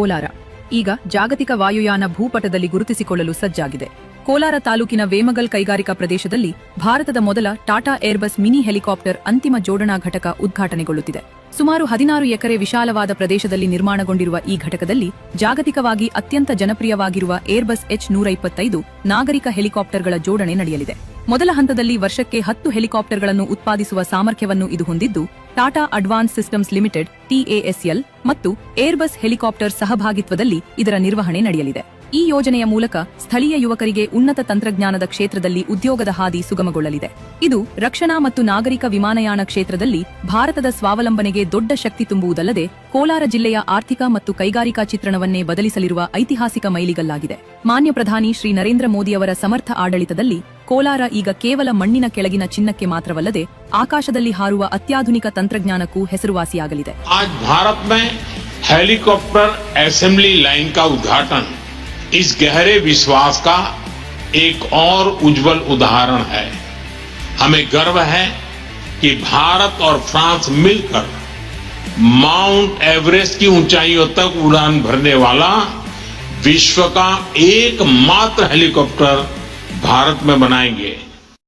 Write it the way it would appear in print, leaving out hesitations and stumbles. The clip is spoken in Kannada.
ಕೋಲಾರ ಈಗ ಜಾಗತಿಕ ವಾಯುಯಾನ ಭೂಪಟದಲ್ಲಿ ಗುರುತಿಸಿಕೊಳ್ಳಲು ಸಜ್ಜಾಗಿದೆ. ಕೋಲಾರ ತಾಲೂಕಿನ ವೇಮಗಲ್ ಕೈಗಾರಿಕಾ ಪ್ರದೇಶದಲ್ಲಿ ಭಾರತದ ಮೊದಲ ಟಾಟಾ ಏರ್ಬಸ್ ಮಿನಿ ಹೆಲಿಕಾಪ್ಟರ್ ಅಂತಿಮ ಜೋಡಣಾ ಘಟಕ ಉದ್ಘಾಟನೆಗೊಳ್ಳುತ್ತಿದೆ. ಸುಮಾರು 16 ಎಕರೆ ವಿಶಾಲವಾದ ಪ್ರದೇಶದಲ್ಲಿ ನಿರ್ಮಾಣಗೊಂಡಿರುವ ಈ ಘಟಕದಲ್ಲಿ ಜಾಗತಿಕವಾಗಿ ಅತ್ಯಂತ ಜನಪ್ರಿಯವಾಗಿರುವ ಏರ್ಬಸ್ H125 ನಾಗರಿಕ ಹೆಲಿಕಾಪ್ಟರ್ಗಳ ಜೋಡಣೆ ನಡೆಯಲಿದೆ. ಮೊದಲ ಹಂತದಲ್ಲಿ ವರ್ಷಕ್ಕೆ 10 ಹೆಲಿಕಾಪ್ಟರ್ಗಳನ್ನು ಉತ್ಪಾದಿಸುವ ಸಾಮರ್ಥ್ಯವನ್ನು ಇದು ಹೊಂದಿದ್ದು, Tata advance systems limited TASL ಮತ್ತು ಏರ್ಬಸ್ ಹೆಲಿಕಾಪ್ಟರ್ ಸಹಭಾಗಿತ್ವದಲ್ಲಿ ಇದರ ನಿರ್ವಹಣೆ ನಡೆಯಲಿದೆ. ಈ ಯೋಜನೆಯ ಮೂಲಕ ಸ್ಥಳೀಯ ಯುವಕರಿಗೆ ಉನ್ನತ ತಂತ್ರಜ್ಞಾನದ ಕ್ಷೇತ್ರದಲ್ಲಿ ಉದ್ಯೋಗದ ಹಾದಿ ಸುಗಮಗೊಳ್ಳಲಿದೆ. ಇದು ರಕ್ಷಣಾ ಮತ್ತು ನಾಗರಿಕ ವಿಮಾನಯಾನ ಕ್ಷೇತ್ರದಲ್ಲಿ ಭಾರತದ ಸ್ವಾವಲಂಬನೆಗೆ ದೊಡ್ಡ ಶಕ್ತಿ ತುಂಬುವುದಲ್ಲದೆ ಕೋಲಾರ ಜಿಲ್ಲೆಯ ಆರ್ಥಿಕ ಮತ್ತು ಕೈಗಾರಿಕಾ ಚಿತ್ರಣವನ್ನೇ ಬದಲಿಸಲಿರುವ ಐತಿಹಾಸಿಕ ಮೈಲಿಗಲ್ಲಾಗಿದೆ. ಮಾನ್ಯ ಪ್ರಧಾನಿ ಶ್ರೀ ನರೇಂದ್ರ ಮೋದಿಯವರ ಸಮರ್ಥ ಆಡಳಿತದಲ್ಲಿ ಕೋಲಾರ ಈಗ ಕೇವಲ ಮಣ್ಣಿನ ಕೆಳಗಿನ ಚಿನ್ನಕ್ಕೆ ಮಾತ್ರವಲ್ಲದೆ ಆಕಾಶದಲ್ಲಿ ಹಾರುವ ಅತ್ಯಾಧುನಿಕ ತಂತ್ರಜ್ಞಾನಕ್ಕೂ ಹೆಸರುವಾಸಿಯಾಗಲಿದೆ. आज भारत में हेलीकॉप्टर असेंबली लाइन का उद्घाटन इस गहरे विश्वास का एक और उज्जवल उदाहरण है. हमें गर्व है कि भारत और फ्रांस मिलकर माउंट एवरेस्ट की ऊंचाइयों तक उड़ान भरने वाला विश्व का एकमात्र हेलीकॉप्टर भारत में बनाएंगे.